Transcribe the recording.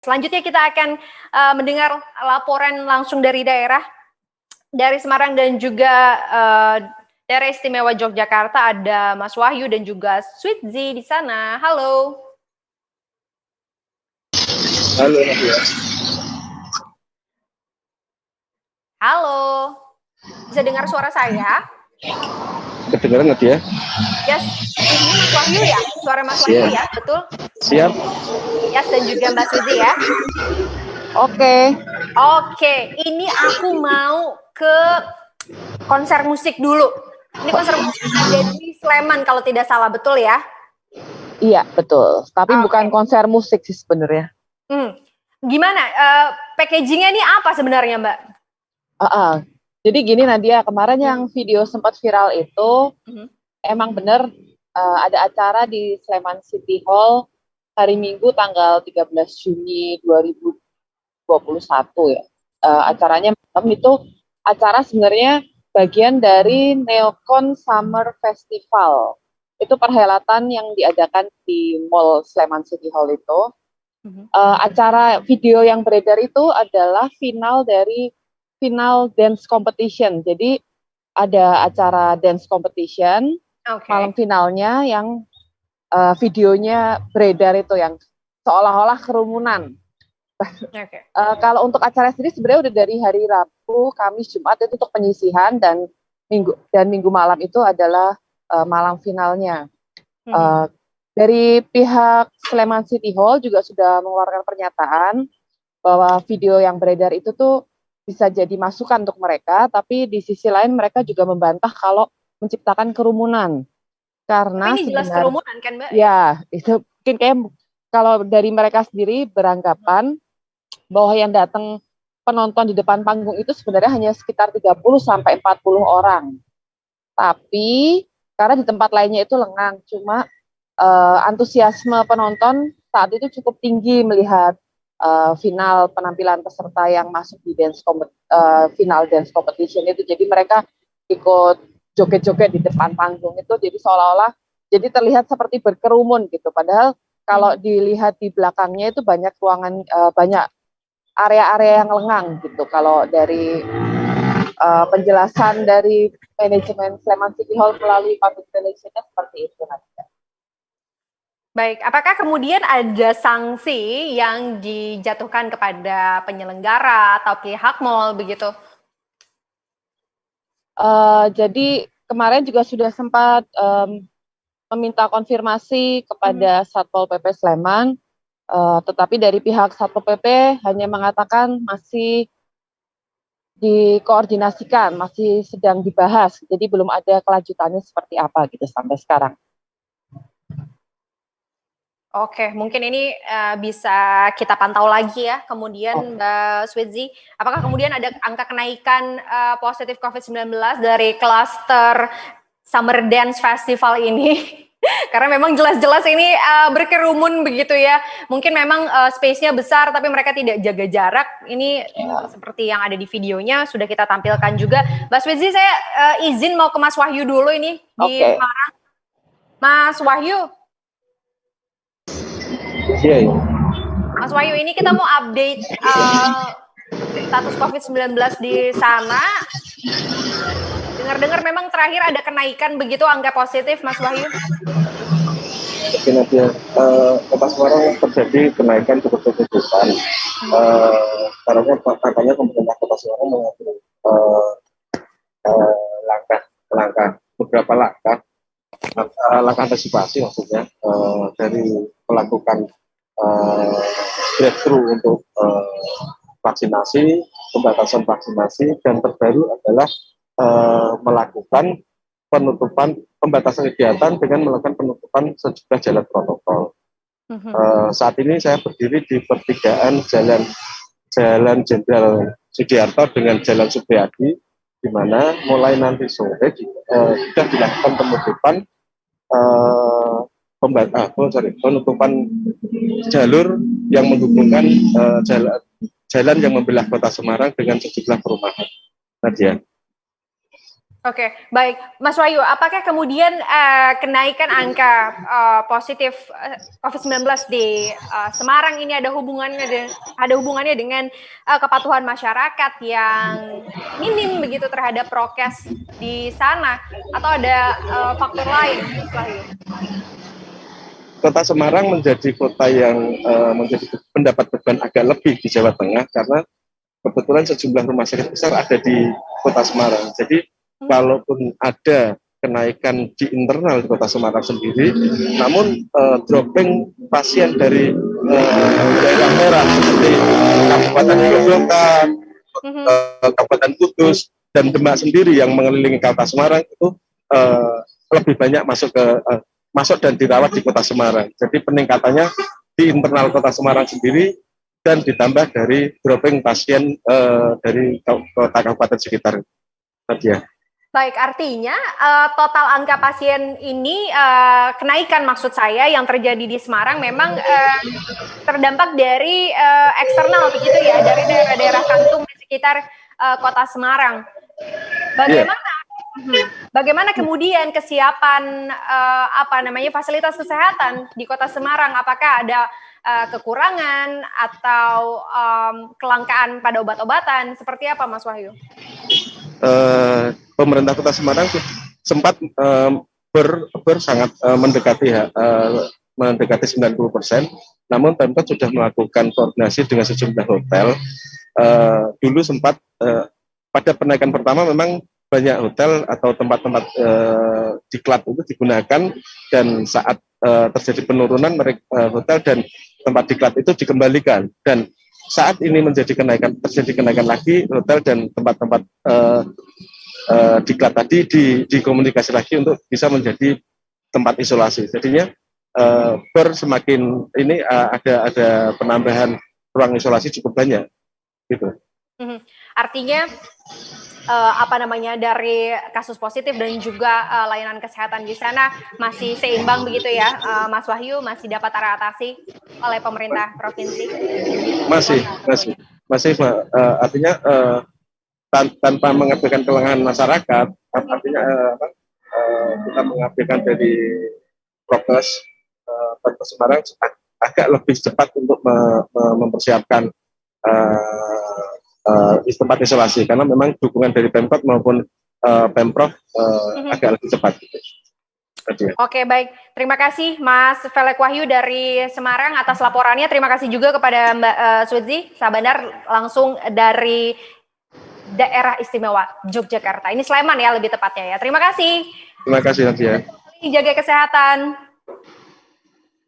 Selanjutnya kita akan mendengar laporan langsung dari daerah, dari Semarang dan juga daerah istimewa Yogyakarta. Ada Mas Wahyu dan juga Sweet Z di sana. Halo. Halo. Halo. Bisa dengar suara saya? Kedengaran nggak ya? Yes, ini Mas Wahyu ya? Suara Mas Wahyu ya, betul? Siap. Yes, dan juga Mbak Suzy ya? Oke, ini aku mau ke konser musik dulu. Ini konser musik ada di Sleman kalau tidak salah, betul ya? Iya, betul. Tapi bukan konser musik sih sebenarnya. Gimana? Packagingnya ini apa sebenarnya, Mbak? Jadi gini Nadia, kemarin yang video sempat viral itu emang bener ada acara di Sleman City Hall hari Minggu tanggal 13 Juni 2021 ya. Acaranya itu acara sebenarnya bagian dari Neocon Summer Festival. Itu perhelatan yang diadakan di Mall Sleman City Hall itu. Acara video yang beredar itu adalah final dance competition. Jadi ada acara dance competition, malam finalnya yang videonya beredar itu yang seolah-olah kerumunan. Kalau untuk acara sendiri sebenarnya udah dari hari Rabu, Kamis, Jumat itu untuk penyisihan dan minggu malam itu adalah malam finalnya. Dari pihak Sleman City Hall juga sudah mengeluarkan pernyataan bahwa video yang beredar itu tuh bisa jadi masukan untuk mereka, tapi di sisi lain mereka juga membantah kalau menciptakan kerumunan. Karena tapi ini jelas kerumunan kan, Mbak? Ya, itu mungkin kayak kalau dari mereka sendiri beranggapan bahwa yang datang penonton di depan panggung itu sebenarnya hanya sekitar 30-40 orang. Tapi karena di tempat lainnya itu lengang, cuma antusiasme penonton saat itu cukup tinggi melihat final penampilan peserta yang masuk di final dance competition itu. Jadi mereka ikut joget-joget di depan panggung itu, jadi seolah-olah jadi terlihat seperti berkerumun gitu. Padahal kalau dilihat di belakangnya itu banyak ruangan, banyak area-area yang lengang gitu. Kalau dari penjelasan dari manajemen Sleman City Hall melalui public relations-nya seperti itu nanti. Baik, apakah kemudian ada sanksi yang dijatuhkan kepada penyelenggara atau pihak mall begitu? Jadi kemarin juga sudah sempat meminta konfirmasi kepada Satpol PP Sleman, tetapi dari pihak Satpol PP hanya mengatakan masih dikoordinasikan, masih sedang dibahas, jadi belum ada kelanjutannya seperti apa gitu sampai sekarang. Oke, mungkin ini bisa kita pantau lagi ya. Kemudian Mbak Sweet Z, apakah kemudian ada angka kenaikan positif COVID-19 dari klaster Summer Dance Festival ini? Karena memang jelas-jelas ini berkerumun begitu ya. Mungkin memang space-nya besar tapi mereka tidak jaga jarak. Ini seperti yang ada di videonya sudah kita tampilkan juga. Mbak Sweet Z, saya izin mau ke Mas Wahyu dulu ini di Semarang. Mas Wahyu. Iya. Mas Wahyu, ini kita mau update status COVID-19 di sana. Dengar-dengar memang terakhir ada kenaikan begitu angka positif, Mas Wahyu? Oke, Nadia. Kota Semarang terjadi kenaikan cukup signifikan. Karena katanya pemerintah Kota Semarang mengambil beberapa langkah antisipasi maksudnya dari melakukan breakthrough untuk vaksinasi, pembatasan vaksinasi, dan terbaru adalah melakukan pembatasan kegiatan dengan melakukan penutupan sejumlah jalan protokol. Saat ini saya berdiri di pertigaan Jalan Jenderal Sudiarto dengan Jalan Supriyadi, di mana mulai nanti sore sudah dilakukan penutupan penutupan jalur yang menghubungkan jalan yang membelah Kota Semarang dengan sejumlah perumahan. Nadia. Oke, baik. Mas Wahyu, apakah kemudian kenaikan angka positif COVID-19 di Semarang ini ada hubungannya dengan kepatuhan masyarakat yang minim begitu terhadap prokes di sana, atau ada faktor lain, Mas Wahyu? Kota Semarang menjadi kota yang menjadi mendapat beban agak lebih di Jawa Tengah karena kebetulan sejumlah rumah sakit besar ada di Kota Semarang. Jadi kalaupun ada kenaikan di internal di Kota Semarang sendiri, namun dropping pasien dari daerah merah seperti Kabupaten Gerobokan, Kabupaten Kudus, dan Demak sendiri yang mengelilingi Kota Semarang itu lebih banyak masuk dan dirawat di Kota Semarang. Jadi peningkatannya di internal Kota Semarang sendiri dan ditambah dari dropping pasien dari kota kabupaten sekitar tadi ya. Baik, artinya total angka pasien ini kenaikan maksud saya yang terjadi di Semarang memang terdampak dari eksternal begitu ya, dari daerah-daerah kantung di sekitar kota Semarang. Bagaimana kemudian kesiapan fasilitas kesehatan di kota Semarang? Apakah ada kekurangan atau kelangkaan pada obat-obatan? Seperti apa, Mas Wahyu? Pemerintah Kota Semarang sempat sangat mendekati 90%, namun Pemkot sudah melakukan koordinasi dengan sejumlah hotel. Dulu sempat pada penaikan pertama memang banyak hotel atau tempat-tempat diklat itu digunakan, dan saat terjadi penurunan hotel dan tempat diklat itu dikembalikan, dan saat ini terjadi kenaikan lagi, hotel dan tempat-tempat diklat tadi dikomunikasi lagi untuk bisa menjadi tempat isolasi. Jadinya semakin ini ada penambahan ruang isolasi cukup banyak gitu. Artinya dari kasus positif dan juga layanan kesehatan di sana masih seimbang begitu ya, Mas Wahyu, masih dapat teratasi oleh pemerintah provinsi? Masih artinya tanpa mengabaikan kelengahan masyarakat, artinya kita mengabaikan dari prokes. Pemkot Semarang agak lebih cepat untuk mempersiapkan tempat isolasi, karena memang dukungan dari Pemkot maupun Pemprov agak lebih cepat gitu. Oke, baik. Terima kasih Mas Velek Wahyu dari Semarang atas laporannya. Terima kasih juga kepada Mbak Swedzi Sabandar langsung dari Daerah Istimewa Yogyakarta. Ini Sleman ya lebih tepatnya ya. Terima kasih. Terima kasih Nadia. Jaga kesehatan.